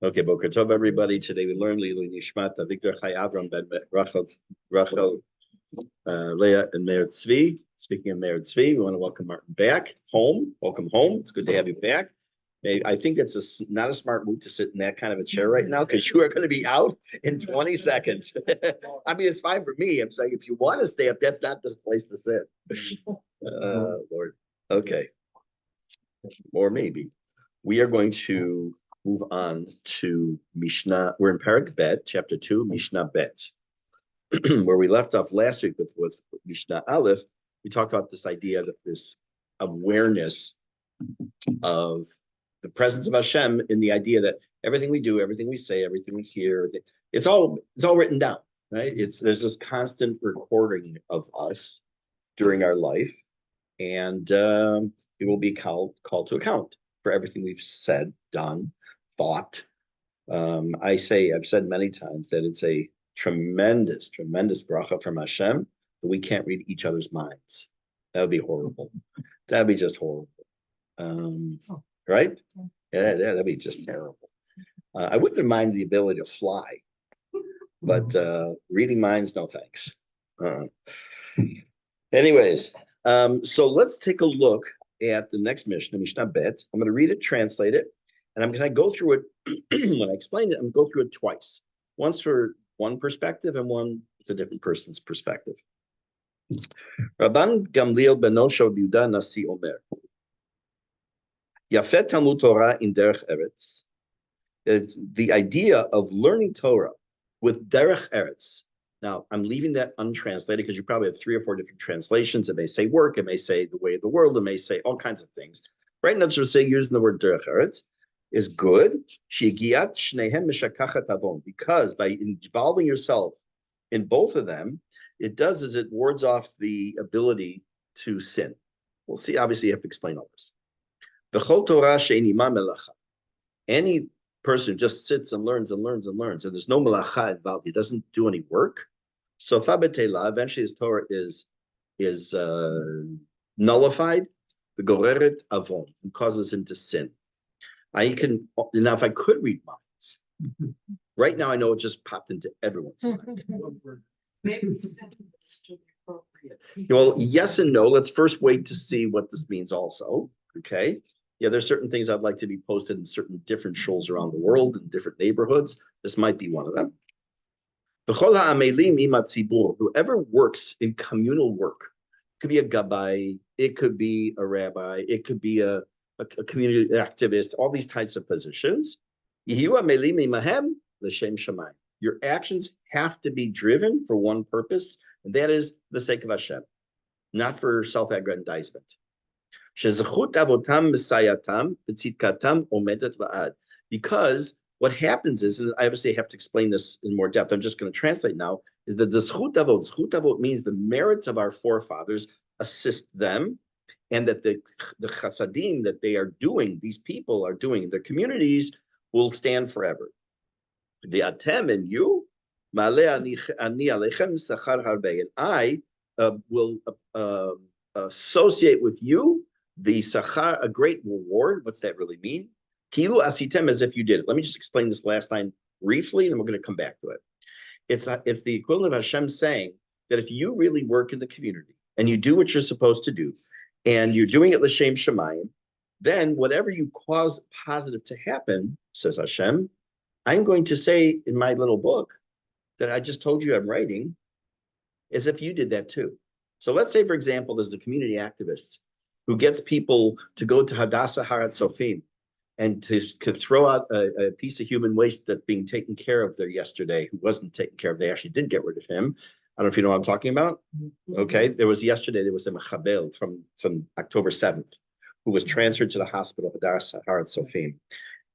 Okay, Boker Tov, everybody. Today we learned Lili Nishmat, Victor Chai Avram Ben Rachel, Leah, and Meir Tzvi. Speaking of Meir Tzvi, we want to welcome Martin back home. Welcome home. It's good to have you back. I think that's not a smart move to sit in that kind of a chair right now because you are going to be out in 20 seconds. I mean, it's fine for me. I'm saying if you want to stay up, that's not the place to sit. Lord. Okay. Or maybe. We are going to move on to Mishnah. We're in Pirke Bet, chapter 2, Mishnah Bet. Where we left off last week with Mishnah Aleph, we talked about this idea of this awareness of the presence of Hashem in the idea that everything we do, everything we say, everything we hear, it's all written down, right? There's this constant recording of us during our life, and it will be called to account for everything we've said, done, thought. I've said many times that it's a tremendous bracha from Hashem that we can't read each other's minds. That would be horrible. That'd be just horrible. Right? Yeah, that'd be just terrible. I wouldn't mind the ability to fly, but reading minds, no thanks. Anyways, so let's take a look at the next Mishnah, Mishnah Bet. I'm going to read it, translate it, and I'm going to go through it. When I explain it, I'm going to go through it twice. Once for one perspective and one with a different person's perspective. Rabban Gamliel ben Osha Yehuda Nasi Omer. Yafet Talmud Torah in Derech Eretz. It's the idea of learning Torah with Derech Eretz. Now, I'm leaving that untranslated because you probably have 3 or 4 different translations. It may say work, it may say the way of the world, it may say all kinds of things. Right now, it's saying using the word Derech Eretz is good. Shegiat shnehem mishakachat avon, because by involving yourself in both of them, it wards off the ability to sin. We'll see. Obviously, you have to explain all this. V'chol Torah she'ein ima melacha. Any person who just sits and learns and learns and learns, and there's no melacha involved, he doesn't do any work. So fabetela, eventually his Torah is nullified. The goreret avon, and causes him to sin. Now if I could read minds, right now I know it just popped into everyone's mind. Maybe sentiments to be appropriate. Well, yes and no. Let's first wait to see what this means also. Okay. Yeah, there's certain things I'd like to be posted in certain different shuls around the world in different neighborhoods. This might be one of them. Whoever works in communal work, it could be a gabbai, it could be a rabbi, it could be a community activist, all these types of positions. Your actions have to be driven for one purpose, and that is the sake of Hashem, not for self-aggrandizement. Because what happens is, and I obviously have to explain this in more depth, I'm just going to translate now, is that the zchut avot means the merits of our forefathers assist them, and that the chasadim that they are doing, these people are doing in their communities, will stand forever. The atem and you, and I will associate with you the sachar, a great reward. What's that really mean? Kilu asitem, as if you did it. Let me just explain this last line briefly, and then we're going to come back to it. It's the equivalent of Hashem saying that if you really work in the community and you do what you're supposed to do, and you're doing it l'shem shemayim, then whatever you cause positive to happen, says Hashem, I'm going to say in my little book that I just told you I'm writing, as if you did that too. So let's say, for example, there's the community activist who gets people to go to Hadassah Har HaTzofim and to throw out a piece of human waste that's being taken care of there yesterday, who wasn't taken care of. They actually did get rid of him. I don't know if you know what I'm talking about. Okay, there was a Mechabel from October 7th who was transferred to the hospital of Hadassah Har HaTzofim,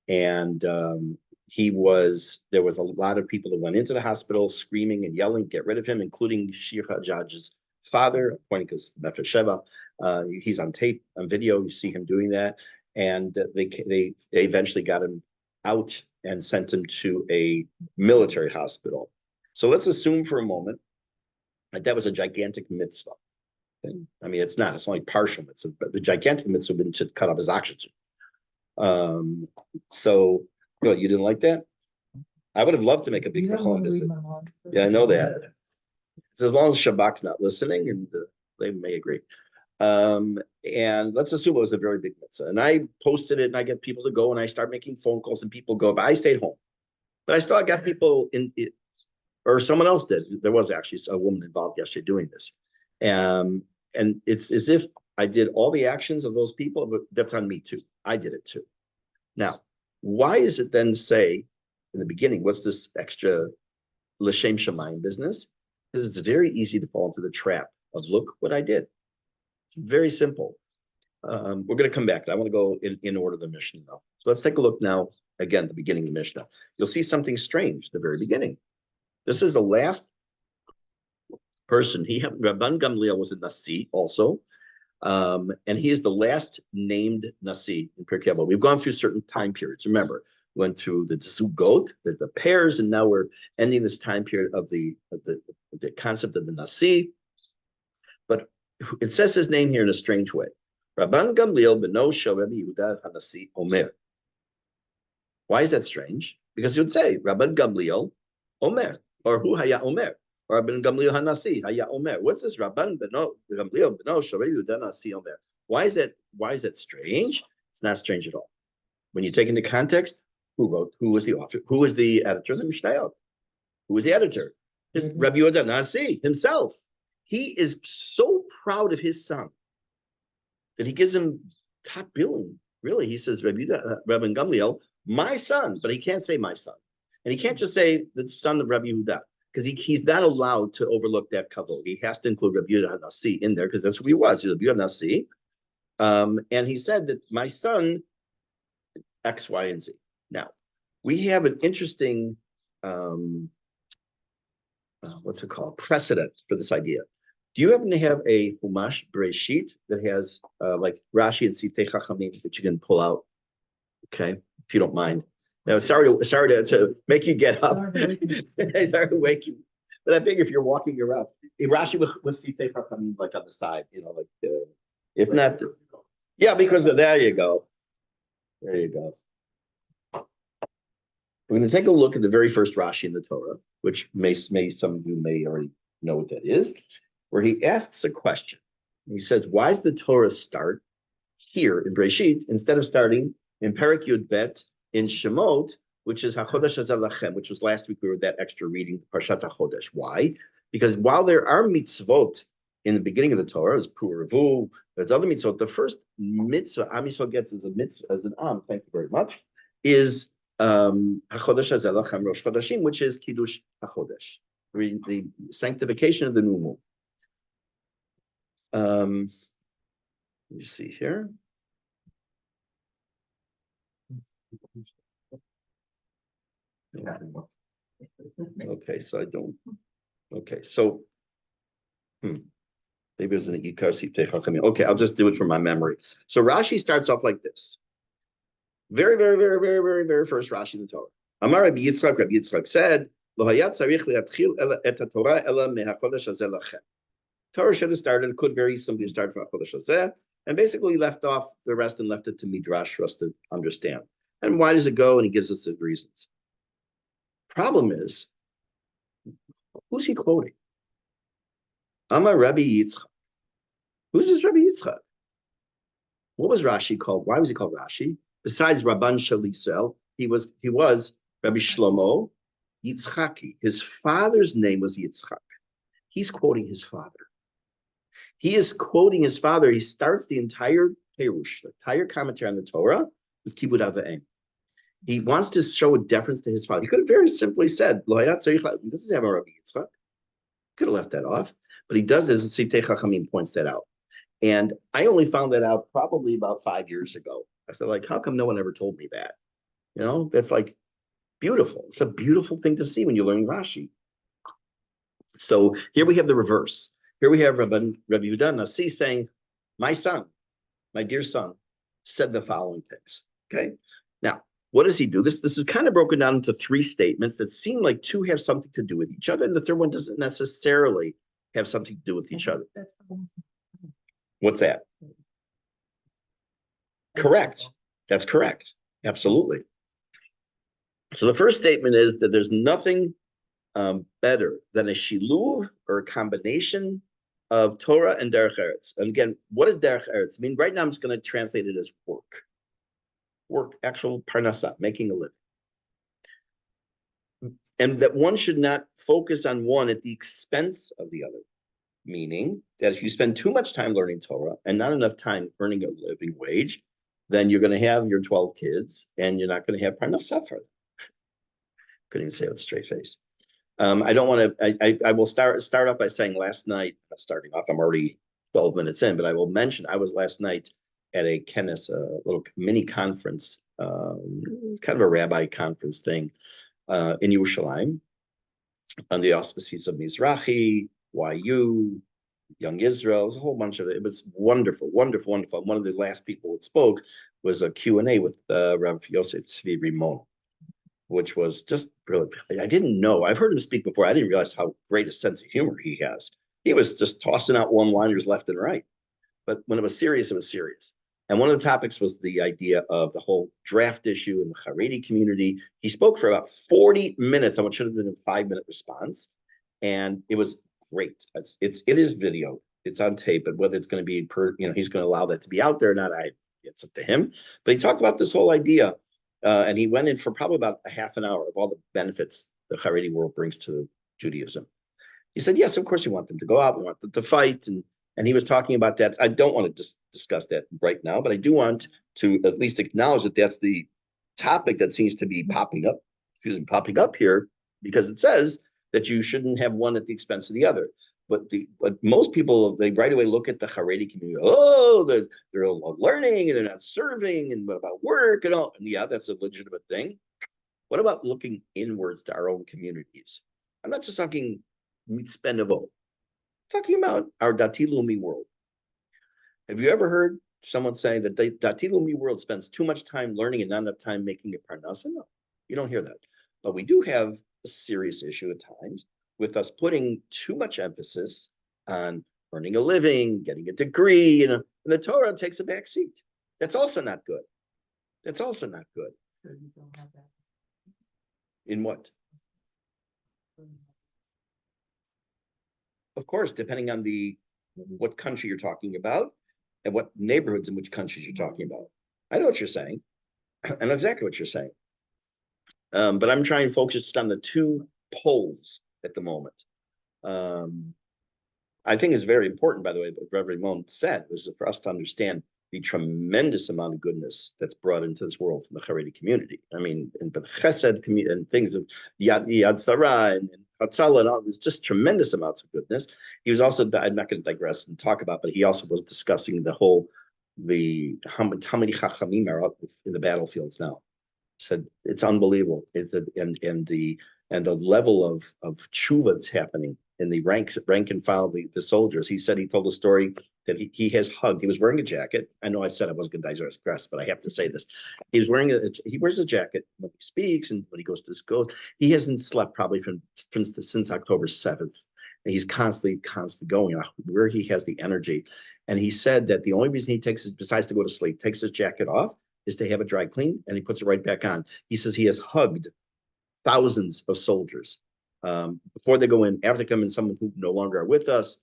and there was a lot of people that went into the hospital screaming and yelling, get rid of him, including Shir Hajjaj's father, pointing to Nefesh Sheva. He's on tape, on video. You see him doing that, and they eventually got him out and sent him to a military hospital. So let's assume for a moment that was a gigantic mitzvah. Okay? I mean, it's not. It's only partial mitzvah, but the gigantic mitzvah would have been to cut off his oxygen. So Well, you didn't like that? I would have loved to make a big You don't want to read visit. my mind. Yeah, I know that. It's as long as Shabak's not listening, and they may agree. And let's assume it was a very big mitzvah. And I posted it, and I get people to go, and I start making phone calls, and people go. But I stayed home. But I still got people in it, or someone else did. There was actually a woman involved yesterday doing this. And it's as if I did all the actions of those people, but that's on me too. I did it too. Now, why is it then say in the beginning, what's this extra l'shem shamayim business? Because it's very easy to fall into the trap of look what I did. It's very simple. We're going to come back. I want to go in order of the Mishne now. So let's take a look now, again, the beginning of the Mishnah. You'll see something strange at the very beginning. This is the last person. Rabban Gamliel was a Nasi also. And he is the last named Nasi in Pirke Avot. We've gone through certain time periods. Remember, we went through the Zugot, the pairs, and now we're ending this time period of the concept of the Nasi. But it says his name here in a strange way. Rabban Gamliel beno shel Rabbi Yehuda Hanasi Omer. Why is that strange? Because he would say Rabban Gamliel Omer, or Hu Haya Omer, or Rabban Gamliel Hanasi Haya Omer. What's this Rabban Gamliel beno shel Rabbi Yehuda Hanasi Omer? Why is that strange? It's not strange at all. When you take into context, who was the author, who was the editor of the Mishnayot? Who was the editor? Rabbi Yehuda Hanasi himself. He is so proud of his son that he gives him top billing. Really, he says, Rabban Gamliel, my son, but he can't say my son. And he can't just say the son of Rabbi Yehuda, because he's not allowed to overlook that kavod. He has to include Rabbi Yehuda Nasi in there, because that's who he was. He was Rabbi Yehuda Nasi. And he said that my son, X, Y, and Z. Now, we have an interesting, what's it called, precedent for this idea. Do you happen to have a Humash Bereshit that has like Rashi and Sitei Chachamim that you can pull out? Okay, if you don't mind. Now, sorry to make you get up. Sorry to wake you. But I think if you're walking around, Rashi with Sitei Chachamim like on the side, like if not, yeah, because there you go. There you go. We're going to take a look at the very first Rashi in the Torah, which may some of you may already know what that is, where he asks a question. He says, why does the Torah start here in Breshit instead of starting in Perek Yud Bet in Shemot, which is HaChodesh Hazeh Lachem, which was last week we were that extra reading, Parshat HaChodesh. Why? Because while there are mitzvot in the beginning of the Torah, as Puravu, there's other mitzvot, the first mitzvah Am Yisrael gets as a mitzvah, as an Am, thank you very much, is HaChodesh Hazeh Lachem Rosh Chodeshim, which is Kiddush HaChodesh, the sanctification of the new moon. Let me see here. Okay, so I don't. Okay, so maybe it was an Ikar Sitei Chachamim. Okay, I'll just do it from my memory. So Rashi starts off like this. Very, very, very, very, very, very first Rashi in the Torah. Amar Rabbi Yitzchak said, Lo hayat tzarich liatchil et haTorah ela mehachodesh hazeh lachem. Torah should have started, could very simply start from HaChodesh Hazeh, and basically left off the rest and left it to Midrash for us to understand. And why does it go? And he gives us the reasons. Problem is, who's he quoting? Amar Rabbi Yitzchak. Who's this Rabbi Yitzchak? What was Rashi called? Why was he called Rashi? Besides Rabban Shalisel, he was Rabbi Shlomo Yitzchaki. His father's name was Yitzchak. He's quoting his father. He is quoting his father. He starts the entire Perush, the entire commentary on the Torah with Kibud Avayim. He wants to show a deference to his father. He could have very simply said, this is Rabbi Yitzchak. Could have left that off. But he does this, and Sitei Chachamim points that out. And I only found that out probably about 5 years ago. I felt like, how come no one ever told me that? That's like beautiful. It's a beautiful thing to see when you're learning Rashi. So here we have the reverse. Here we have Rabbi Yehuda Nasi saying, my son, my dear son, said the following things. Okay. Now, what does he do? This is kind of broken down into 3 statements that seem like 2 have something to do with each other, and the third one doesn't necessarily have something to do with each other. What's that? Correct. That's correct. Absolutely. So the first statement is that there's nothing better than a shiluv or a combination of Torah and derech eretz. And again, what does derech eretz mean? Right now, I'm just going to translate it as work, actual parnasa, making a living. And that one should not focus on one at the expense of the other, meaning that if you spend too much time learning Torah and not enough time earning a living wage, then you're going to have your 12 kids and you're not going to have parnasa for them. Couldn't even say it with a straight face. I don't want to. I will start off by saying last night. Starting off, I'm already 12 minutes in, but I will mention I was last night at a kenes, a little mini conference, kind of a rabbi conference thing in Yerushalayim, on the auspices of Mizrahi, YU, Young Israel. It was a whole bunch of it. It was wonderful, wonderful, wonderful. One of the last people that spoke was a Q&A with Rav Yosef Tzvi Rimon, which was just brilliant. I didn't know. I've heard him speak before. I didn't realize how great a sense of humor he has. He was just tossing out one-liners left and right. But when it was serious, it was serious. And one of the topics was the idea of the whole draft issue in the Haredi community. He spoke for about 40 minutes on what should have been a 5-minute response. And it was great. It is video. It's on tape, but whether it's going to be he's going to allow that to be out there or not, it's up to him. But he talked about this whole idea. And he went in for probably about a half an hour of all the benefits the Haredi world brings to Judaism. He said, yes, of course you want them to go out, we want them to fight. And he was talking about that. I don't want to discuss that right now, but I do want to at least acknowledge that that's the topic that seems to be popping up here, because it says that you shouldn't have one at the expense of the other. But most people, they right away look at the Haredi community. Oh, they're learning and they're not serving, and what about work and all? And yeah, that's a legitimate thing. What about looking inwards to our own communities? I'm not just talking spend Avot. I'm talking about our Dati Lumi world. Have you ever heard someone say that the Dati Lumi world spends too much time learning and not enough time making a parnasa? No, you don't hear that. But we do have a serious issue at times with us putting too much emphasis on earning a living, getting a degree, and the Torah takes a back seat. That's also not good. That's also not good. So you don't have that. In what? Of course, depending on what country you're talking about and what neighborhoods in which countries you're talking about. I know what you're saying. I know exactly what you're saying. But I'm trying to focus just on the two poles at the moment. I think it's very important, by the way, what Reverend Ramon said, was for us to understand the tremendous amount of goodness that's brought into this world from the Haredi community. I mean, and the Chesed community and things of Yad Sarah and Hatzala and all, there's just tremendous amounts of goodness. He was also, I'm not going to digress and talk about, but he also was discussing how many Chachamim are up in the battlefields now. Said it's unbelievable. And the level of tshuva that's happening in the rank and file the soldiers. He said he told a story that he has hugged. He was wearing a jacket. I know I said I wasn't going to digress, but I have to say this. He wears a jacket when he speaks and when he goes to school. He hasn't slept probably since October 7th. And he's constantly going where he has the energy. And he said that the only reason besides to go to sleep, takes his jacket off, is to have it dry clean, and he puts it right back on. He says he has hugged thousands of soldiers before they go in, after they come in, some who no longer are with us.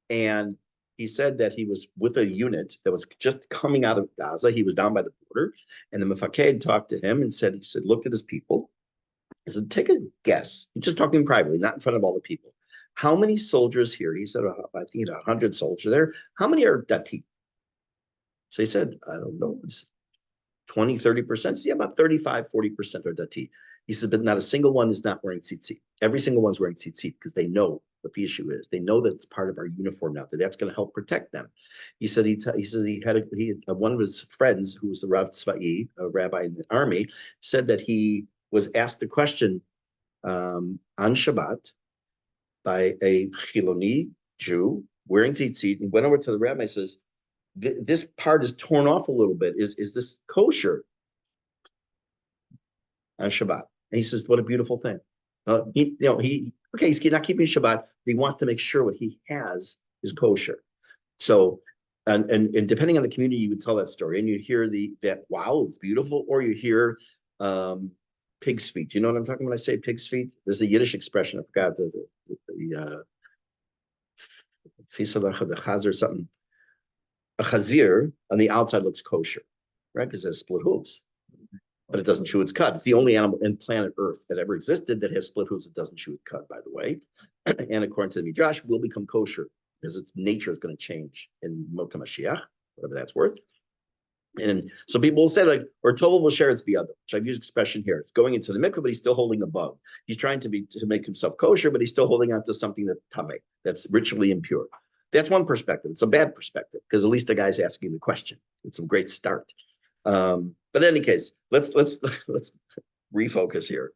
And he said that he was with a unit that was just coming out of Gaza. He was down by the border, and the Mefaked talked to him and he said, look at his people. He said, take a guess. He's just talking privately, not in front of all the people. How many soldiers here? He said, I think 100 soldiers there. How many are Dati? So he said, I don't know. It's 20, 30%. Yeah, about 35, 40% are Dati. He says, but not a single one is not wearing tzitzit. Every single one's wearing tzitzit because they know what the issue is. They know that it's part of our uniform now, that's going to help protect them. He said he had one of his friends who was the Rav Tzva'i, a rabbi in the army, said that he was asked a question on Shabbat by a Chiloni Jew wearing tzitzit. He went over to the rabbi and says, this part is torn off a little bit. Is this kosher on Shabbat? And he says, what a beautiful thing. He's not keeping Shabbat, but he wants to make sure what he has is kosher. So, and depending on the community, you would tell that story, and you hear that wow, it's beautiful, or you hear pig's feet. You know what I'm talking about when I say pig's feet? There's a Yiddish expression. I forgot the chazir something. A chazir on the outside looks kosher, right? Because it has split hooves, but it doesn't chew its cud. It's the only animal in planet Earth that ever existed that has split hooves that doesn't chew its cud, by the way. And according to the Midrash, will become kosher because its nature is going to change in Mot Mashiach, whatever that's worth. And so people will say, like, or Tovel V'Sheretz Biyado, which I've used expression here. It's going into the mikveh, but he's still holding a bug. He's trying to make himself kosher, but he's still holding on to something that's tameh, that's ritually impure. That's one perspective. It's a bad perspective because at least the guy's asking the question. It's a great start. But in any case, let's refocus here.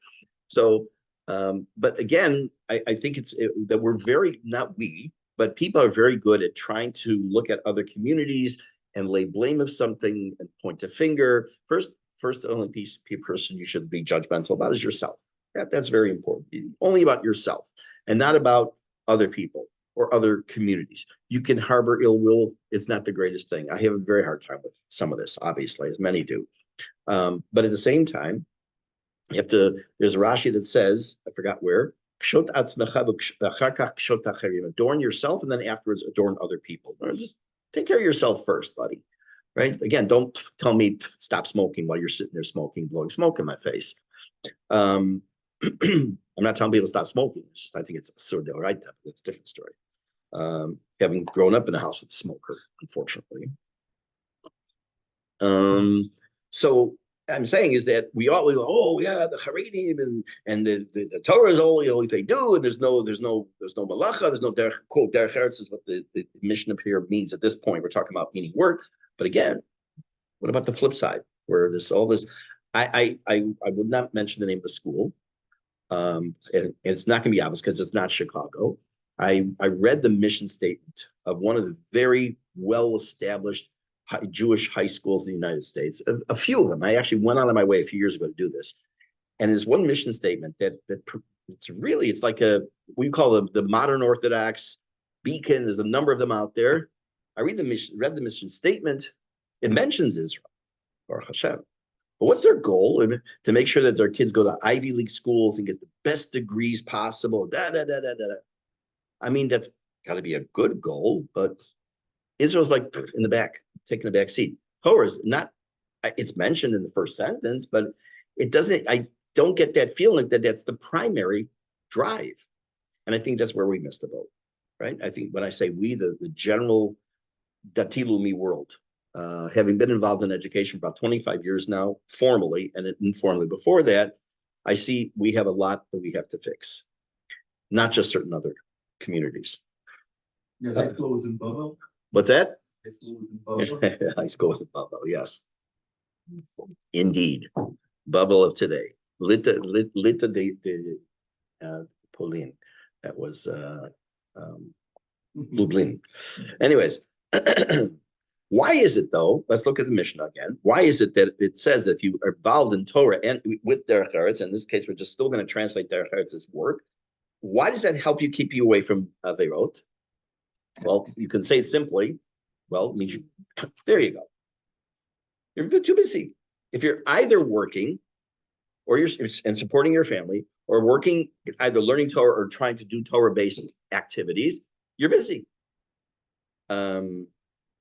So, but again, I think that we're very, not we, but people are very good at trying to look at other communities and lay blame of something and point a finger. First, the only person you should be judgmental about is yourself. That's very important. Only about yourself and not about other people or other communities. You can harbor ill will. It's not the greatest thing. I have a very hard time with some of this, obviously, as many do. But at the same time, you have to, there's a Rashi that says, I forgot where, adorn yourself and then afterwards adorn other people. Just take care of yourself first, buddy. Right? Again, don't tell me stop smoking while you're sitting there smoking, blowing smoke in my face. I'm not telling people to stop smoking. I think it's sort of right. That's a different story. Having grown up in a house with a smoker, unfortunately. So I'm saying is that we go, oh yeah, the Haredim and the Torah is all they do, and there's no malacha, there's no quote derech eretz is what the Mishne here means at this point. We're talking about meaning work, but again, what about the flip side where all this? I would not mention the name of the school, and it's not going to be obvious because it's not Chicago. I read the mission statement of one of the very well established Jewish high schools in the United States, a few of them. I actually went out of my way a few years ago to do this. And there's one mission statement that it's like we call the modern Orthodox beacon. There's a number of them out there. I read the mission statement. It mentions Israel, Baruch Hashem. But what's their goal? To make sure that their kids go to Ivy League schools and get the best degrees possible. I mean, that's got to be a good goal, but Israel's like in the back, taking the back seat. Torah is not, it's mentioned in the first sentence, but it doesn't, I don't get that feeling that that's the primary drive. And I think that's where we missed the boat, right? I think when I say we, the general Dati Leumi world, having been involved in education for about 25 years now, formally and informally before that, I see we have a lot that we have to fix, not just certain other communities. Yeah, high school was in Bubba. What's that? High school was in Bubba. High school in Bubble, yes. Indeed. Bubble of today. Lita de Pauline. That was Lublin. Anyways, why is it though? Let's look at the Mishnah again. Why is it that it says that if you are involved in Torah and with derech eretz, in this case, we're just still going to translate derech eretz as work. Why does that help you keep you away from Averot? Well, you can say it simply. Well, it means there you go. You're a bit too busy. If you're either working or and supporting your family or working, either learning Torah or trying to do Torah-based activities, you're busy. And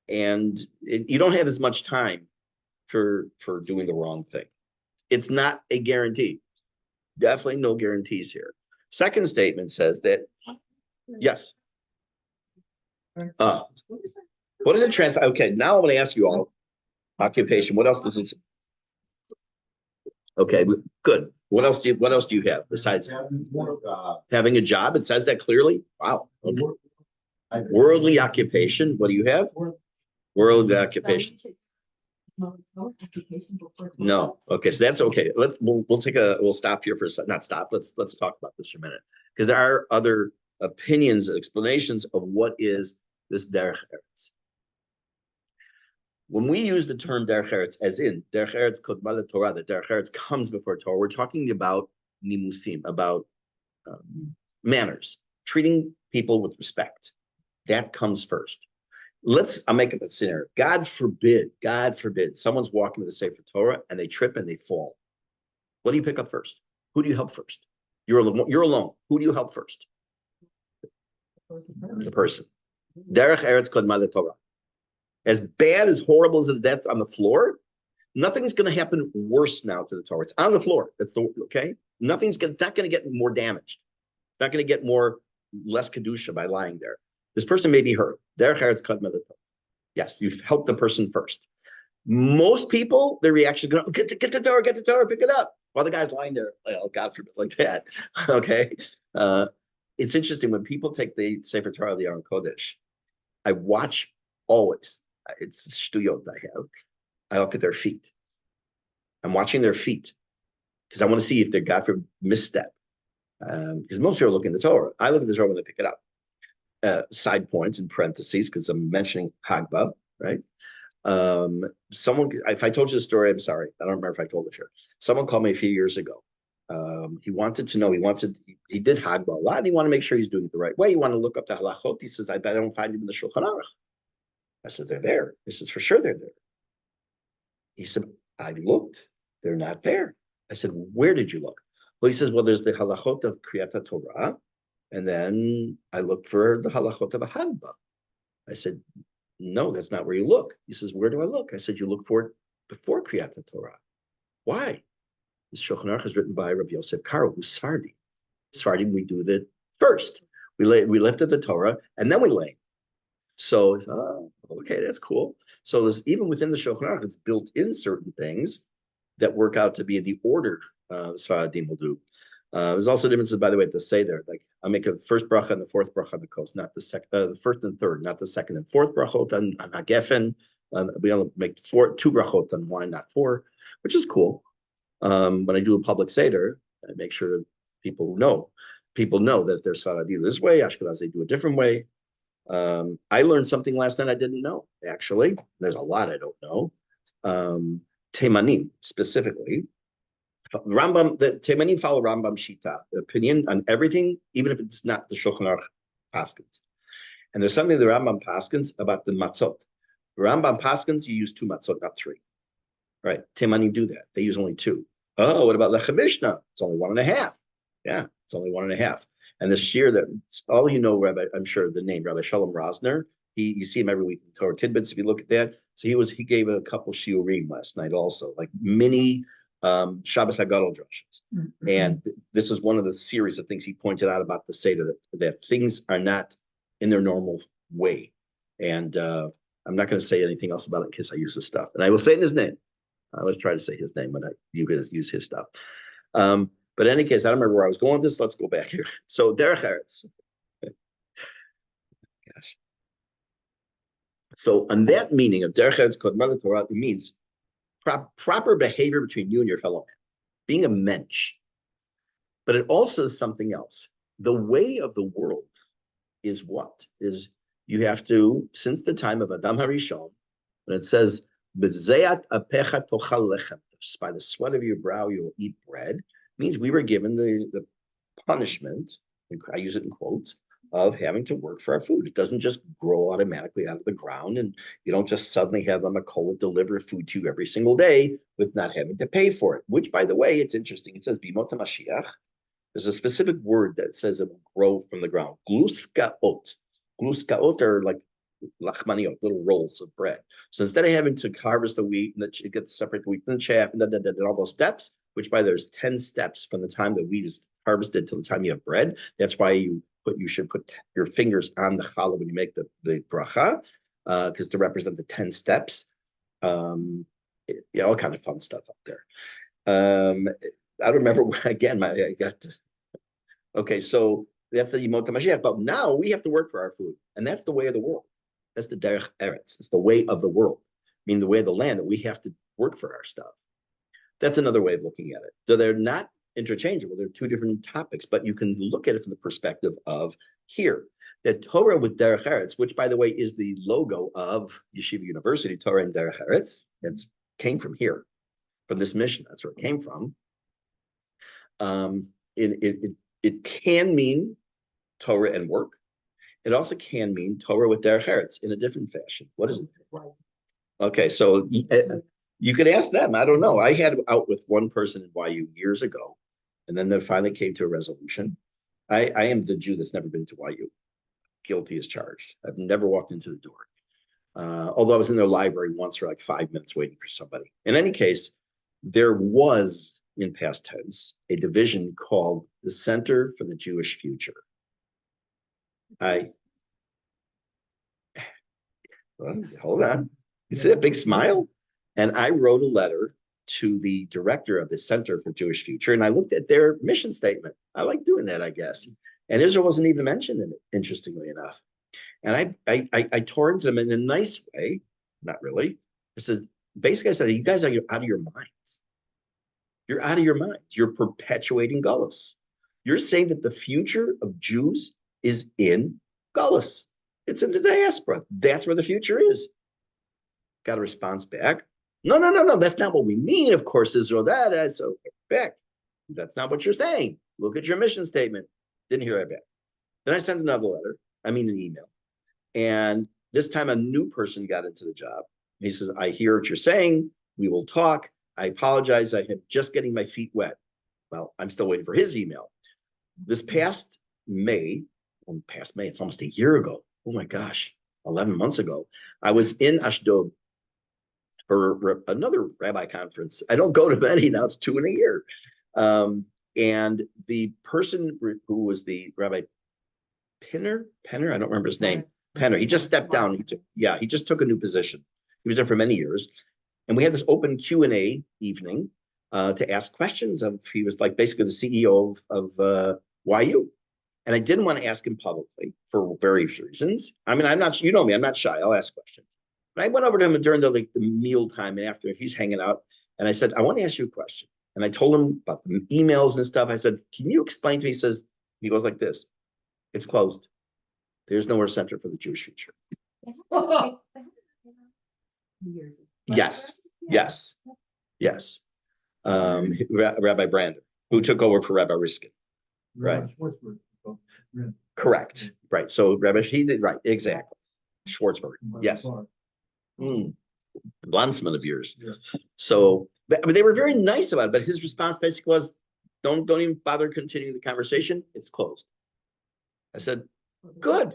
you don't have as much time for doing the wrong thing. It's not a guarantee. Definitely no guarantees here. Second statement says that, yes. What does it translate? Okay, now I'm going to ask you all. Occupation. What else does it? Okay, good. What else do you have besides having a job? It says that clearly. Wow. Okay. Worldly occupation. What do you have? Worldly occupation. No. Okay, so that's okay. We'll stop here for a second. Not stop. Let's talk about this for a minute because there are other opinions, explanations of what is this derech eretz. When we use the term derech eretz, as in derech eretz kodma Torah, that derech eretz comes before Torah, we're talking about nimusim, about manners, treating people with respect. That comes first. I'll make up a scenario. God forbid, someone's walking with a Sefer Torah and they trip and they fall. What do you pick up first? Who do you help first? You're alone. Who do you help first? The person. Derech Eretz Kodma Torah. As bad, as horrible as that's on the floor, nothing's going to happen worse now to the Torah. It's on the floor. That's the okay. It's not going to get more damaged. It's not going to get less kedusha by lying there. This person may be hurt. Derech Eretz Kodma Torah. Yes, you've helped the person first. Most people, their reaction is going to get the Torah, pick it up. While the guy's lying there, oh, God forbid, like that. Okay. It's interesting when people take the Sefer Torah of the Aron Kodesh. I watch always. It's shtuyot I have. I look at their feet. I'm watching their feet because I want to see if they're God forbid misstep. Because most people are looking at the Torah. I look at the Torah when they pick it up. Side points in parentheses because I'm mentioning Hagba, right? Someone, if I told you the story, I'm sorry. I don't remember if I told it here. Someone called me a few years ago. He wanted to know, he did Hagba a lot, and he wanted to make sure he's doing it the right way. He wanted to look up the halachot. He says, I bet I don't find him in the Shulchan Aruch. I said, they're there. He says, for sure they're there. He said, I looked. They're not there. I said, where did you look? Well, he says, well, there's the halachot of Kriyat Torah, and then I looked for the halachot of a Hagba. I said, no, that's not where you look. He says, where do I look? I said, you look for it before Kriyat Torah. Why? The Shulchan Aruch is written by Rabbi Yosef Karo, who's Sephardi. Sephardi, we do that first. We lift at the Torah, and then we lay. So, okay, that's cool. So there's, even within the Shulchan Aruch, it's built in certain things that work out to be the order the Sephardim will do. There's also differences, by the way, to say there. Like I'll make a first bracha and the fourth bracha on the coast, not the first and third, not the second and fourth brachot on Hagefen. We'll make two brachot on wine, not four, which is cool. When I do a public seder, I make sure people know that if there's Sephardi this way, Ashkenaz they do a different way. I learned something last night I didn't know. Actually, there's a lot I don't know. Teimanim specifically. Rambam, the Teimanim follow Rambam Shita, the opinion on everything, even if it's not the Shulchan Aruch Paskins. And there's something the Rambam Paskins about the matzot. Rambam Paskins, you use 2 matzot, not 3. Right? Teimanim do that. They use only 2. Oh, what about Lechem Mishne? It's only 1.5. Yeah, it's only 1.5. And the shear that all you know, Rabbi, I'm sure the name Rabbi Shalom Rosner. You see him every week in Torah Tidbits if you look at that. So he gave a couple shiurim last night also, like mini Shabbos Hagadol drushes. Mm-hmm. And this is one of the series of things he pointed out about the Seder, that things are not in their normal way. And I'm not going to say anything else about it in case I use his stuff. And I will say it in his name. I always try to say his name when you use his stuff. But in any case, I don't remember where I was going with this. Let's go back here. So Derech Eretz. Gosh. So on that meaning of Derech Eretz Kodma Torah, it means proper behavior between you and your fellow man, being a mensch. But it also is something else. The way of the world is what? Is you have to, since the time of Adam HaRishon, when it says, B'zeyat apecha tochal lechem, by the sweat of your brow you will eat bread, means we were given the punishment, I use it in quotes, of having to work for our food. It doesn't just grow automatically out of the ground, and you don't just suddenly have a Makola deliver food to you every single day with not having to pay for it, which, by the way, it's interesting. It says, Bimot HaMashiach. There's a specific word that says it will grow from the ground. Gluskaot. Gluskaot are like lachmaniot, little rolls of bread. So instead of having to harvest the wheat and you get to separate the wheat from the chaff and all those steps, which by there's 10 steps from the time the wheat is harvested till the time you have bread. That's why you should put your fingers on the challah when you make the bracha, because to represent the 10 steps. All kind of fun stuff up there. I don't remember again. Okay, so that's the Yemot HaMashiach. But now we have to work for our food, and that's the way of the world. That's the Derech Eretz. It's the way of the world, meaning the way of the land, that we have to work for our stuff. That's another way of looking at it. So they're not interchangeable. They're 2 different topics, but you can look at it from the perspective of here. That Torah with Derech Eretz, which, by the way, is the logo of Yeshiva University, Torah and Derech Eretz, it came from here, from this mission. That's where it came from. It can mean Torah and work. It also can mean Torah with Derech Eretz in a different fashion. What is it? Okay, so You could ask them. I don't know. I had out with one person in YU years ago, and then they finally came to a resolution. I am the Jew that's never been to YU. Guilty as charged. I've never walked into the door. Although I was in their library once for like 5 minutes waiting for somebody. In any case, there was, in past tense, a division called the Center for the Jewish Future. Hold on. You see that big smile? And I wrote a letter to the director of the Center for Jewish Future, and I looked at their mission statement. I like doing that, I guess. And Israel wasn't even mentioned in it, interestingly enough. And I tore into them in a nice way, not really. I said, basically, I said, you guys are out of your minds. You're out of your minds. You're perpetuating Gullus. You're saying that the future of Jews is in Gullus. It's in the diaspora. That's where the future is. Got a response back. No. That's not what we mean. Of course, Israel, that is so back. That's not what you're saying. Look at your mission statement. Didn't hear it back. Then I sent another letter. An email. And this time a new person got into the job. He says, I hear what you're saying. We will talk. I apologize. I am just getting my feet wet. Well, I'm still waiting for his email. This past May, it's almost a year ago. Oh my gosh, 11 months ago. I was in Ashdod for another rabbi conference. I don't go to many now, it's 2 in a year. And the person who was the Rabbi Penner, I don't remember his name. Penner, he just stepped down. He just took a new position. He was there for many years. And we had this open Q&A evening to ask questions of, he was like basically the CEO of YU. And I didn't want to ask him publicly for various reasons. I mean, I'm not, you know me, I'm not shy. I'll ask questions. But I went over to him during the meal time and after he's hanging out. And I said, I want to ask you a question. And I told him about the emails and stuff. I said, can you explain to me? He goes like this. It's closed. There's nowhere center for the Jewish future. Yes. Rabbi Brander, who took over for Rabbi Riskin. Right. Correct. Right. So Rabbi, he did right. Exactly. Schwartzberg. Yes. Landsman of yours. Yeah. So, but they were very nice about it. But his response basically was, don't even bother continuing the conversation. It's closed. I said, good.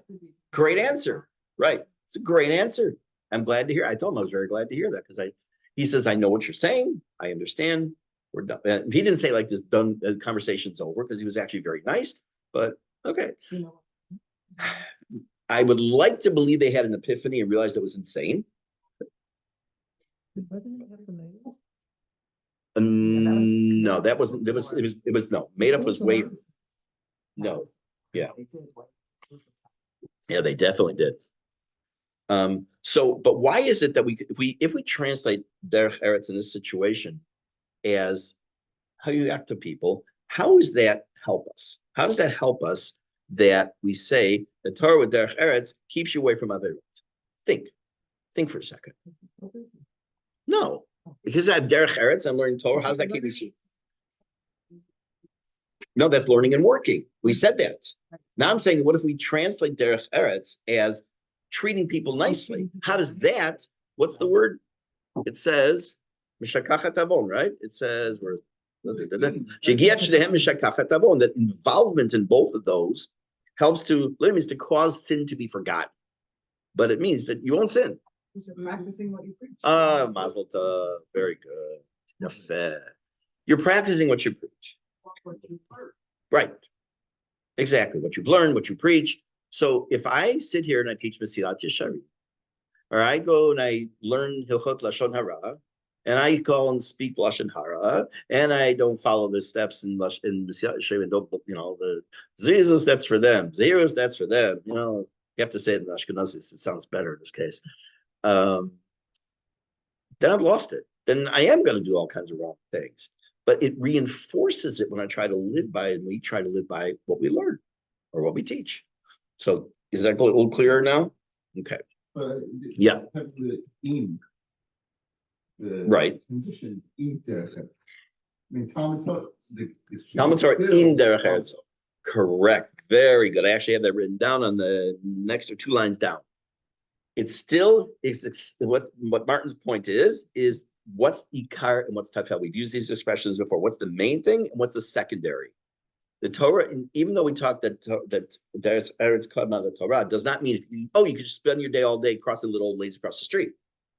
Great answer. Right. It's a great answer. I'm glad to hear. I told him I was very glad to hear that because he says, I know what you're saying. I understand. We're done. And he didn't say like this done, the conversation's over because he was actually very nice, but okay. I would like to believe they had an epiphany and realized it was insane. No, that wasn't, it was no, made up was way, no, yeah. Yeah, they definitely did. But why is it that if we translate Derech Eretz in this situation as how you act to people, how does that help us? How does that help us that we say the Torah with Derech Eretz keeps you away from Avot? Think for a second. No, because I have Derech Eretz, I'm learning Torah. How's that keep me? No, that's learning and working. We said that. Now I'm saying, what if we translate Derech Eretz as treating people nicely? How does that? What's the word? It says mishakachat avon, right? It says that involvement in both of those helps to literally means to cause sin to be forgotten, but it means that you won't sin. You're practicing what you preach. Mazel tov, very good. You're practicing what you preach. Right. Exactly. What you've learned, what you preach. So if I sit here and I teach Mesilat Yesharim, or I go and I learn Hilchot Lashon Hara, and I call and speak Lashon Hara, and I don't follow the steps in Mesilat Yesharim, and don't, the Zirus, that's for them. Zirus, that's for them. You have to say it in Ashkenazis. It sounds better in this case. Then I've lost it. Then I am going to do all kinds of wrong things. But it reinforces it when I try to live by it, and we try to live by what we learn or what we teach. So is that a little clearer now? Okay. Yeah. Right. Talmud Torah in Derech Eretz. Correct. Very good. I actually have that written down on the next or 2 lines down. It's still what Martin's point is what's ikar and what's tafel? We've used these expressions before. What's the main thing and what's the secondary? The Torah, even though we talked that there's Eretz Kodma, the Torah, does not mean you could just spend your day all day crossing little old ladies across the street,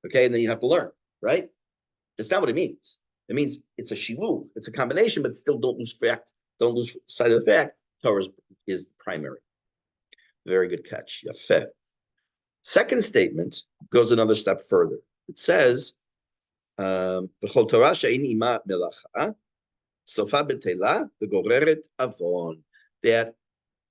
okay, and then you have to learn, right? That's not what it means. It means it's a shiluv, it's a combination, but still don't lose sight of the fact Torah is the primary. Very good catch. Yafeh. Second statement goes another step further. It says, "V'chol Torah she'ein ima melacha." Sofa betela v'goreret avon, that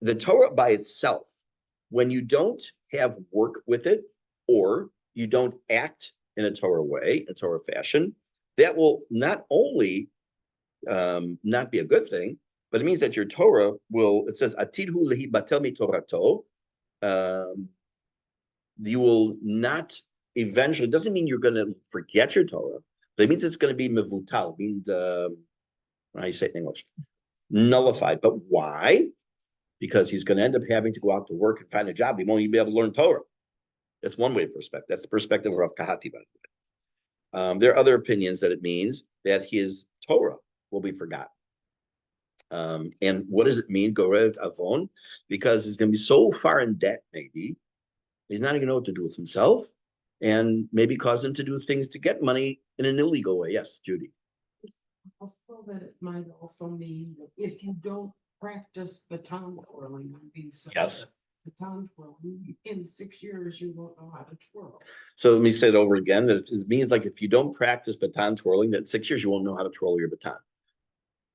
the Torah by itself, when you don't have work with it, or you don't act in a Torah way, a Torah fashion, that will not only not be a good thing, but it means that your Torah will, it says, atidhu lehi batel mi torato, you will not eventually, doesn't mean you're going to forget your Torah, but it means it's going to be mevutal, it means, how you say it in English, nullified. But why? Because he's going to end up having to go out to work and find a job. He won't even be able to learn Torah. That's one way of perspective. That's the perspective of Rav Kahati, by the way. There are other opinions that it means that his Torah will be forgotten. And what does it mean, Gored Avon? Because he's going to be so far in debt, maybe, he's not even know what to do with himself, and maybe cause him to do things to get money in an illegal way. Yes, Judy. Also, that it might also mean that if you don't practice baton twirling, I'm being said. Yes. Baton twirling, in 6 years, you won't know how to twirl. So let me say it over again. That it means like if you don't practice baton twirling, that 6 years you won't know how to twirl your baton.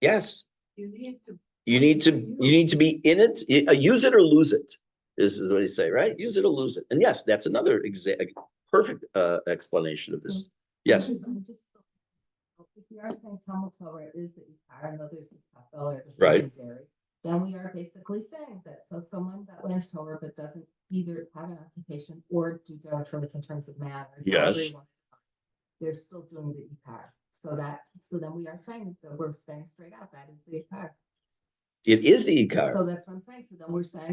Yes. You need to. You need to be in it. Use it or lose it, is what they say, right? Use it or lose it. And yes, that's another perfect explanation of this. Yes. If we are saying Talmud Torah is the Ikar and others the Tafel or the Right. secondary, then we are basically saying that someone that learns Torah but doesn't either have an occupation or do derech in terms of manners, Yes. they're still doing the Ikar. So then we are saying that we're saying straight out that is the Ikar. It is the ikar. So that's what I'm saying. So then we're saying.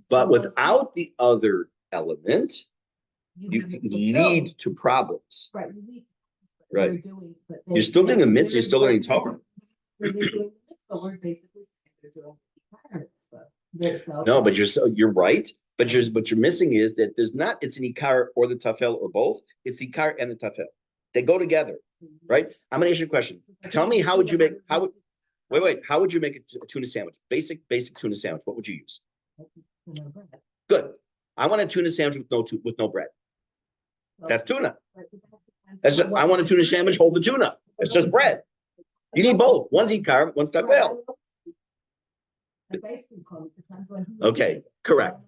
But without the other element, you have can to lead build. to problems. Right, you lead. Right. But You're still doing a mitzvah, you're still learning Torah. They're doing the mitzvah, we're basically saying they're doing the Ikar. No, but you're right. But you're missing is that there's not, it's an ikar or the tafel or both. It's the ikar and the tafel. They go together, right? I'm gonna ask you a question. Tell me, how would you make a tuna sandwich? Basic tuna sandwich. What would you use? Good. I want a tuna sandwich with no bread. That's tuna. I want a tuna sandwich, hold the tuna. It's just bread. You need both. One's ikar, one's tafel. Okay, correct.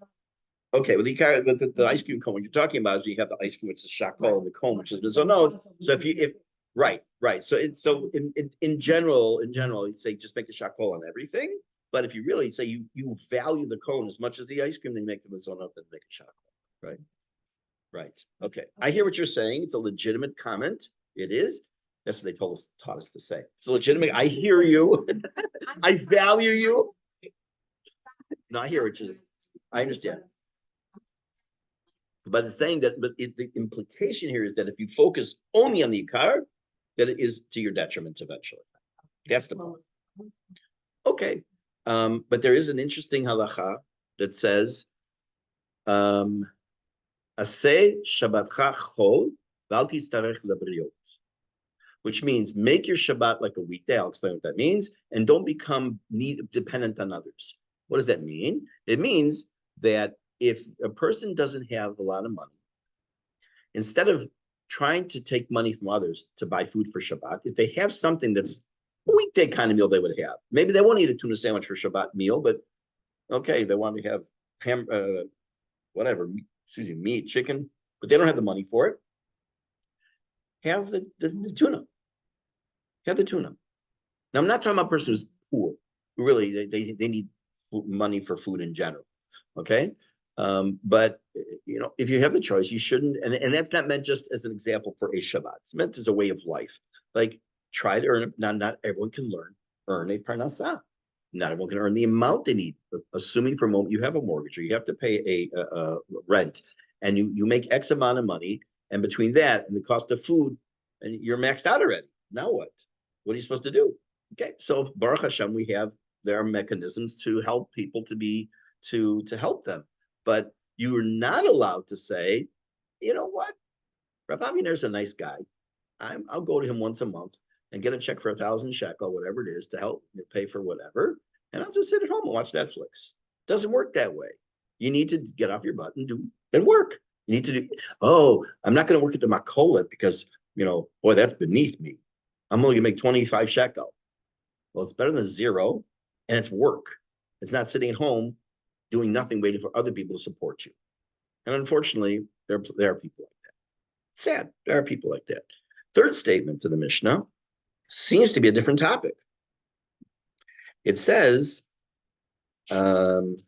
Okay, with the ice cream cone, what you're talking about is you have the ice cream, which is shakol, and the cone, which is so no. So if right. So in general, you say just make a shakol on everything. But if you really say you value the cone as much as the ice cream, then make the mizonot and make a shakol. Right. Right. Okay. I hear what you're saying. It's a legitimate comment. It is. That's what they taught us to say. It's legitimate. I hear you. I value you. No, I hear what you. I understand. But it's saying that, the implication here is that if you focus only on the ikar, that it is to your detriment eventually. That's the point. Okay. But there is an interesting halacha that says, Aseh Shabbatcha chol, v'al tistarech lebriot, which means make your Shabbat like a weekday. I'll explain what that means, and don't become dependent on others. What does that mean? It means that if a person doesn't have a lot of money, instead of trying to take money from others to buy food for Shabbat, if they have something that's a weekday kind of meal they would have, maybe they won't eat a tuna sandwich for Shabbat meal, but okay, they want to have meat, chicken, but they don't have the money for it. Have the tuna. Have the tuna. Now, I'm not talking about a person who's poor, who really they need money for food in general. Okay. But if you have the choice, you shouldn't, and that's not meant just as an example for a Shabbat. It's meant as a way of life. Like, try to earn. Not everyone can earn a parnassah. Not everyone can earn the amount they need. Assuming for a moment you have a mortgage or you have to pay a rent, and you make X amount of money, and between that and the cost of food, and you're maxed out already. Now what? What are you supposed to do? Okay, so Baruch Hashem, there are mechanisms to help people to help them, but you are not allowed to say, you know what, Rav Aviner's a nice guy. I'll go to him once a month and get a check for 1,000 shekel, whatever it is, to help pay for whatever, and I'll just sit at home and watch Netflix. Doesn't work that way. You need to get off your butt and work. You need to do. Oh, I'm not going to work at the makolet because boy, that's beneath me. I'm only going to make 25 shekel. Well, it's better than 0, and it's work. It's not sitting at home doing nothing, waiting for other people to support you. And unfortunately, there are people like that. Sad, there are people like that. Third statement to the Mishnah seems to be a different topic. It says, those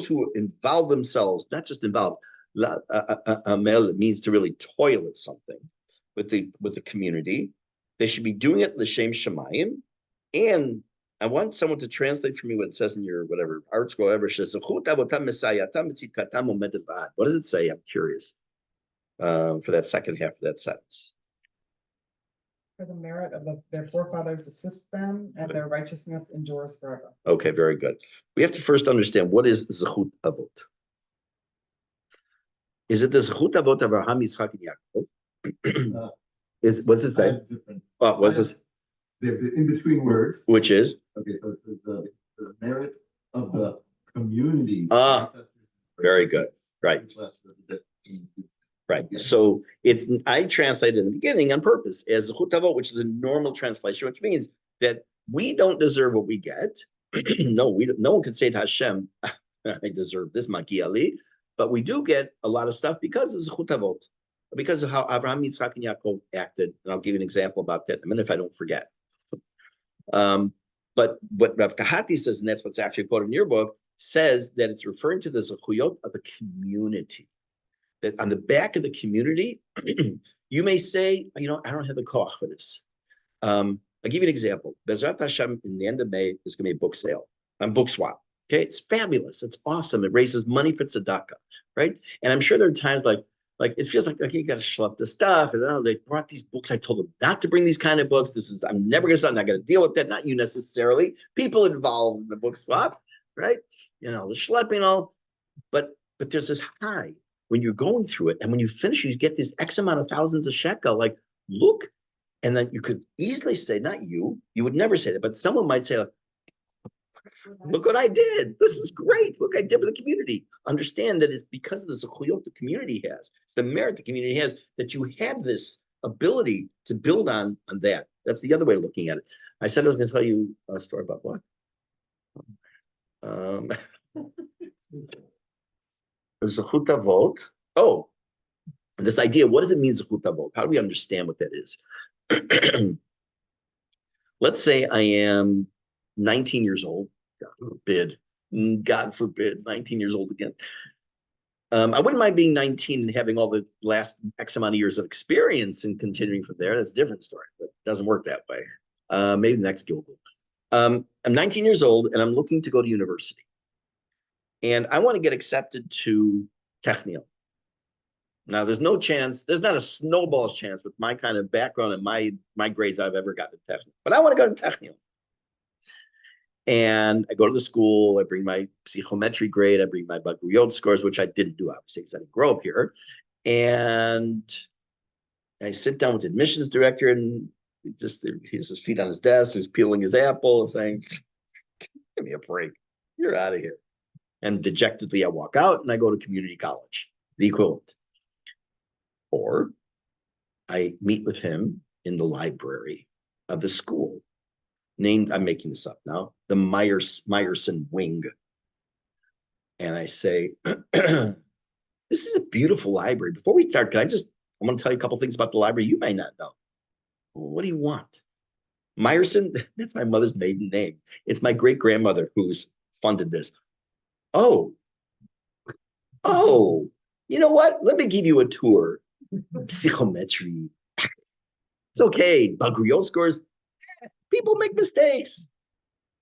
who involve themselves, not just involve, it means to really toil at something with the community. They should be doing it l'shem shamayim. And I want someone to translate for me what it says in your whatever art scroll ever says. What does it say? I'm curious. For that second half of that sentence. For the merit of their forefathers assist them, and their righteousness endures forever. Okay, very good. We have to first understand what is zechut avot. Is it the zechut avot of Avraham, Yitzchak, and Yaakov? What's it say? What's this? The in-between words. Which is? Okay, so it's the merit of the community. Very good. Right. Right. So I translated in the beginning on purpose as zechut avot, which is a normal translation, which means that we don't deserve what we get. No one can say to Hashem, I deserve this, maki ali, but we do get a lot of stuff because of zechut avot, because of how Avraham, Yitzchak, and Yaakov acted. And I'll give you an example about that in a minute if I don't forget. But what Rav Kahati says, and that's what's actually quoted in your book, says that it's referring to the zechuyot of the community. That on the back of the community, you may say, I don't have the koach for this. I'll give you an example. Bezrat Hashem, in the end of May, there's going to be a book sale, book swap. Okay, it's fabulous. It's awesome. It raises money for tzedakah, right? And I'm sure there are times like it feels like, okay, you got to schlep the stuff. And they brought these books. I told them not to bring these kind of books. I'm never going to start. I'm not going to deal with that. Not you necessarily. People involved in the book swap, right? The schlepping all. But there's this high when you're going through it. And when you finish, you get this X amount of thousands of shekel. Like, look. And then you could easily say, not you would never say that, but someone might say, look what I did. This is great. Look, I did for the community. Understand that it's because of the zechuyot the community has. It's the merit the community has that you have this ability to build on that. That's the other way of looking at it. I said I was going to tell you a story about what? Zechut avot. Oh, this idea. What does it mean, zechut avot? How do we understand what that is? Let's say I am 19 years old. God forbid, 19 years old again. I wouldn't mind being 19 and having all the last X amount of years of experience and continuing from there. That's a different story, but it doesn't work that way. Maybe the next Gilgul. I'm 19 years old and I'm looking to go to university. And I want to get accepted to Technion. Now, there's no chance, there's not a snowball's chance with my kind of background and my grades I've ever gotten to Technion. But I want to go to Technion. And I go to the school, I bring my psychometry grade, I bring my bagruyot scores, which I didn't do, obviously, because I didn't grow up here. And I sit down with the admissions director, and he has his feet on his desk, he's peeling his apple and saying, give me a break, you're out of here. And dejectedly, I walk out and I go to community college, the equivalent. Or I meet with him in the library of the school, named, I'm making this up now, the Meyerson Wing. And I say, this is a beautiful library. Before we start, I'm going to tell you a couple things about the library you may not know. Well, what do you want? Meyerson, that's my mother's maiden name. It's my great-grandmother who's funded this. Oh, you know what? Let me give you a tour. Psychometry. It's okay. Bagruyot scores. People make mistakes.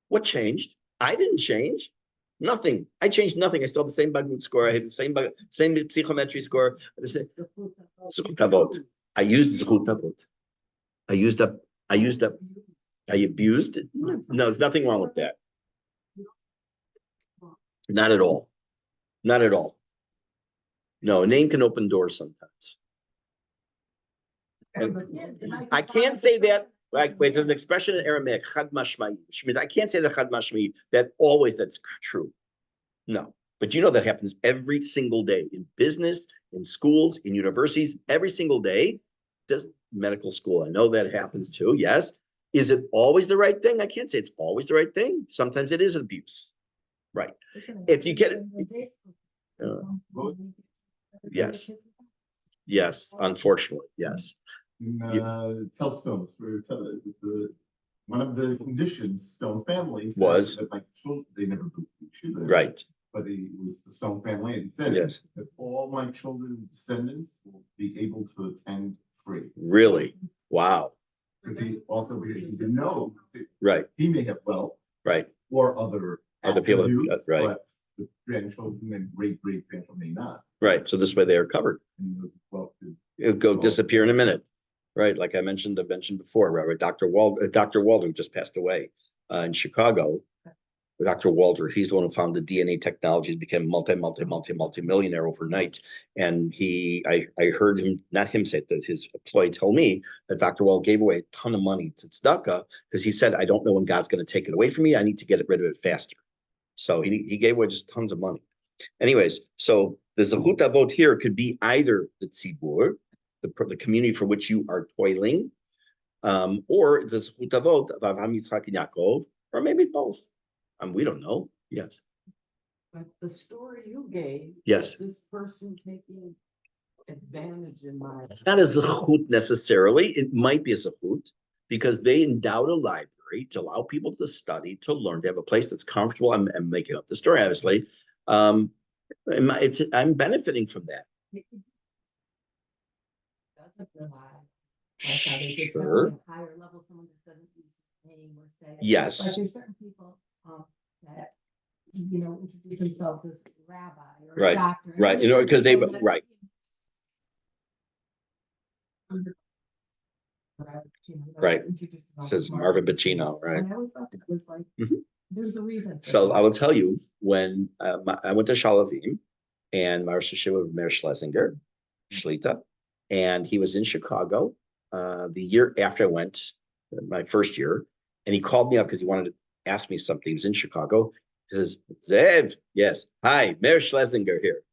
What changed? I didn't change. Nothing. I changed nothing. I still have the same Bagut score. I had the same psychometry score. The same Zechut Avot. I used Zechut Avot. I used up. I abused it. No, there's nothing wrong with that. Not at all. Not at all. No, a name can open doors sometimes. I can't say that. Like, wait, there's an expression in Aramaic, chad mashma'i, which means I can't say that chad mashma'i, that always that's true. No, but you know that happens every single day in business, in schools, in universities, every single day. Does medical school? I know that happens too. Yes. Is it always the right thing? I can't say it's always the right thing. Sometimes it is abuse. Right. If you get it. Yes. Yes. Unfortunately, yes. In Tellstones, one of the conditions Stone family said Was that my children, they never should have, right. but it was the Stone family and said Yes. that all my children descendants will be able to attend free. Really? Wow. Because he also because he didn't know Right. he may have wealth Right. or other people, attributes, right. but the grandchildren and great grandchildren may not. Right. So this way they are covered. And those wealth is It'll go disappear in a minute. Right. Like I mentioned before, right? Dr. Walder, who just passed away in Chicago. Dr. Walter, he's the one who found the DNA technologies, became multi-millionaire overnight. And I heard him, not him say it, that his employee told me that Dr. Walter gave away a ton of money to tzedakah because he said, I don't know when God's going to take it away from me. I need to get rid of it faster. So he gave away just tons of money. Anyways, so the Zechut Avot here could be either the tzibur, the community for which you are toiling, or the Zechut Avot of Avraham, Yitzchak, and Yaakov, or maybe both. We don't know. Yes. But the story you gave. Yes. This person taking advantage in my. It's not a zechut necessarily. It might be a zechut because they endowed a library to allow people to study, to learn, to have a place that's comfortable. I'm making up the story, obviously. I'm benefiting from that. Doesn't rely. Like how they get Sure. something higher level, someone that doesn't use the name or say. Yes. Like there's certain people that introduce themselves as rabbi or Right, doctor. and right, then there's because they, people that, right, Right. introduce themselves says as Marvin Bacino, right? And I always thought that was like, Mhm. there's a reason. for So that. I will tell you, when I went to Shalavim, and my Rosh Hashanah was Meir Schlesinger, Shlita, and he was in Chicago the year after I went, my first year, and he called me up because he wanted to ask me something. He was in Chicago. He says, Zev, yes, hi, Meir Schlesinger here.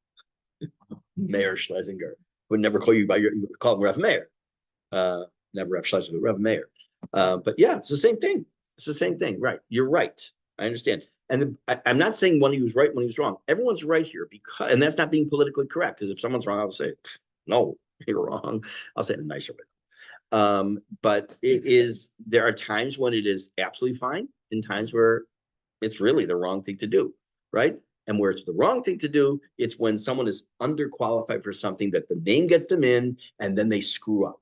Meir Schlesinger. Would never call you by your, you would call him Rev Meir. Never Rev Schlesinger, Rev Meir. But yeah, it's the same thing. It's the same thing, right? You're right. I understand. And I'm not saying one he was right, one he was wrong. Everyone's right here because, and that's not being politically correct. Because if someone's wrong, I'll say, no, you're wrong. I'll say it in a nicer way. But it is, there are times when it is absolutely fine, and times where it's really the wrong thing to do, right? And where it's the wrong thing to do, it's when someone is underqualified for something that the name gets them in, and then they screw up.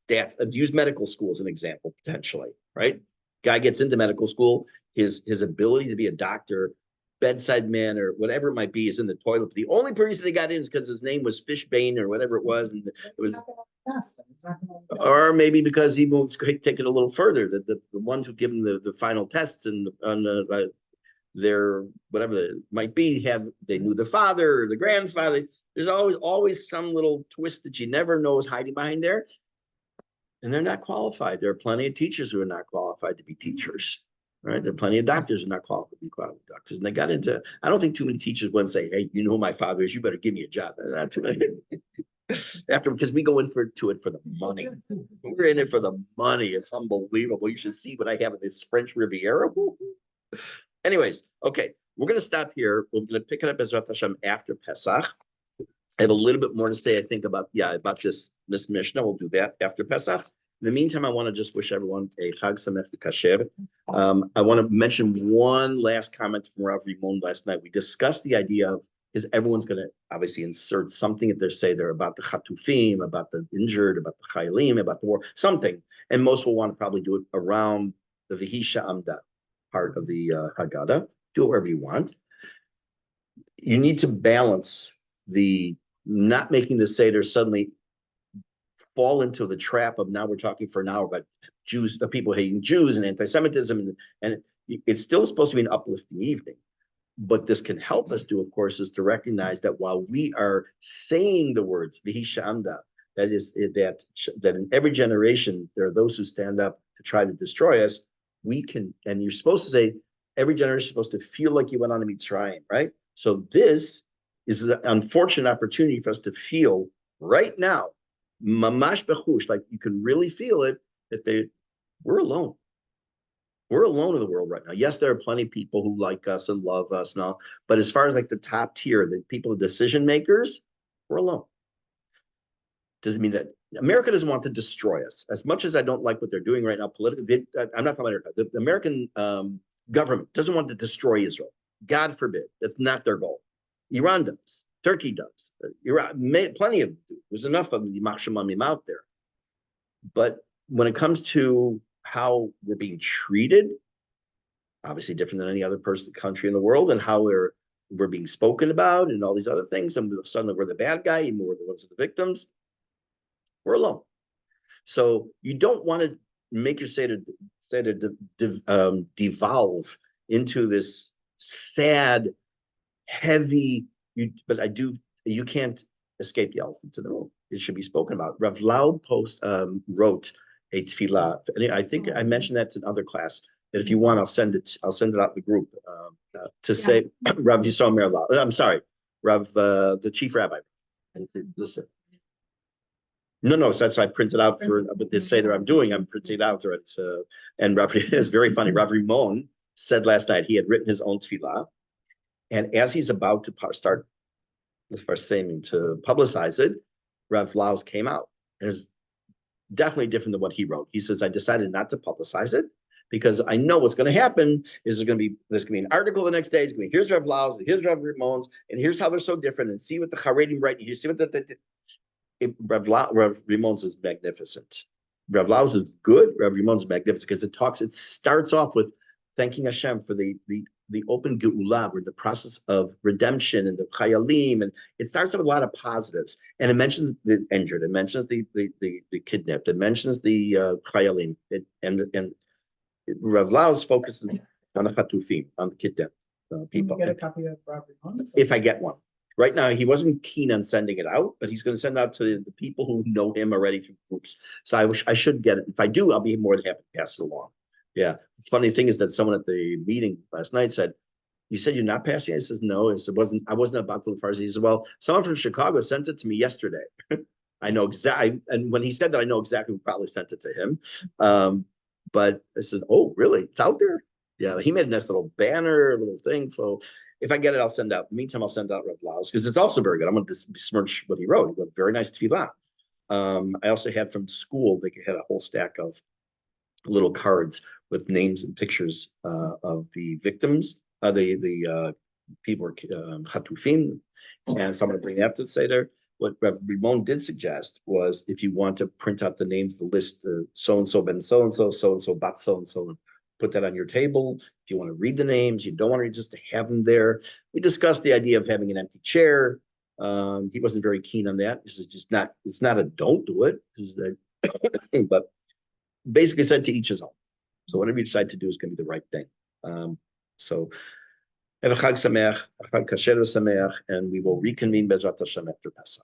That's use medical school as an example, potentially, right? Guy gets into medical school, his ability to be a doctor, bedside manner, whatever it might be, is in the toilet. But the only reason they got in is because his name was Fishbane or whatever it was, and it was, or maybe because he was take it a little further. The ones who give him the final tests and on their whatever it might be, they knew the father or the grandfather. There's always some little twist that you never know is hiding behind there. And they're not qualified. There are plenty of teachers who are not qualified to be teachers, right? There are plenty of doctors who are not qualified to be doctors. And they got into, I don't think too many teachers wouldn't say, hey, you know who my father is, you better give me a job. Not too many. Because we go in for the money. We're in it for the money. It's unbelievable. You should see what I have in this French Riviera. Anyways, okay, we're going to stop here. We're going to pick it up as Hashem after Pesach. I have a little bit more to say, I think, about this Mishne. We'll do that after Pesach. In the meantime, I want to just wish everyone a Chag Sameach Kasher. I want to mention one last comment from Rav Rimon last night. We discussed the idea of, is everyone's going to obviously insert something if they say they're about the Chatufim, about the injured, about the Chayalim, about the war, something. And most will want to probably do it around the Vihisha Amda part of the Haggadah. Do it wherever you want. you need to balance the not making the Seder suddenly fall into the trap of now we're talking for an hour about Jews, the people hating Jews and anti-Semitism, and it's still supposed to be an uplifting evening. But this can help us do, of course, is to recognize that while we are saying the words Vihi Shamda, that is that in every generation there are those who stand up to try to destroy us. We can, and you're supposed to say every generation is supposed to feel like you went on a Mitzrayim, right? So this is an unfortunate opportunity for us to feel right now, mamash bechush, like you can really feel it, that we're alone. We're alone in the world right now. Yes, there are plenty of people who like us and love us and all, but as far as like the top tier, the people, the decision makers, we're alone. Doesn't mean that America doesn't want to destroy us. As much as I don't like what they're doing right now politically, I'm not talking about America. The American government doesn't want to destroy Israel. God forbid. That's not their goal. Iran does. Turkey does. Iran, plenty of them do. There's enough of them, Yimach out there. But when it comes to how we're being treated, obviously different than any other country in the world, and how we're being spoken about and all these other things, and suddenly we're the bad guy, even we're the ones of the victims, we're alone. So you don't want to make your Seder devolve into this sad, heavy, but you can't escape the elephant in the room. It should be spoken about. Rav Lau wrote a tefillah. And I think I mentioned that in other class. That if you want, I'll send it out in the group to say Rav Yisrael Meir Lau. I'm sorry, Rav the chief rabbi. Listen. No. So that's I printed out for with this Seder I'm doing. I'm printing it out already. So, and Rav is very funny. Rav Rimon said last night he had written his own tefillah, and as he's about to start the first saying to publicize it, Rav Lau's came out, and it's definitely different than what he wrote. He says, I decided not to publicize it because I know what's going to happen is there's going to be an article the next day. It's going to be here's Rav Lau's, here's Rav Rimon's, and here's how they're so different, and see what the Haredim write. You see what Rav Rimon's is magnificent. Rav Lau's is good. Rav Rimon's is magnificent because it starts off with thanking Hashem for the open geulah, where the process of redemption and the chayalim, and it starts with a lot of positives. And it mentions the injured, it mentions the kidnapped, it mentions the chayalim, and Rav Lau's focuses on the chatufim, on the kidnapped people. Can you get a copy of Rav Rimon's? If I get one. Right now, he wasn't keen on sending it out, but he's going to send it out to the people who know him already through groups. So I should get it. If I do, I'll be more than happy to pass it along. Yeah. The funny thing is that someone at the meeting last night said, you said you're not passing it? I says, no. I wasn't about to the Farsi. He said, well, someone from Chicago sent it to me yesterday. I know exactly. And when he said that, I know exactly who probably sent it to him. But I said, oh, really? It's out there? Yeah. He made a nice little banner, a little thing. So if I get it, I'll send out. In the meantime, I'll send out Rav Lau's because it's also very good. I'm going to besmirch what he wrote. He wrote very nice tefillah. I also had from school, they had a whole stack of little cards with names and pictures of the victims, the people were chatufim, and so I'm going to bring that to the Seder. What Rev Rimon did suggest was if you want to print out the names, the list, so-and-so ben so-and-so, so-and-so bat so-and-so, put that on your table. If you want to read the names, you don't want to just to have them there. We discussed the idea of having an empty chair. He wasn't very keen on that. This is just not, it's not a don't do it, but basically said to each his own. So whatever you decide to do is going to be the right thing. So have a Chag Sameach, a Chag Kasher Sameach, and we will reconvene Bezrat Hashem after Pesach.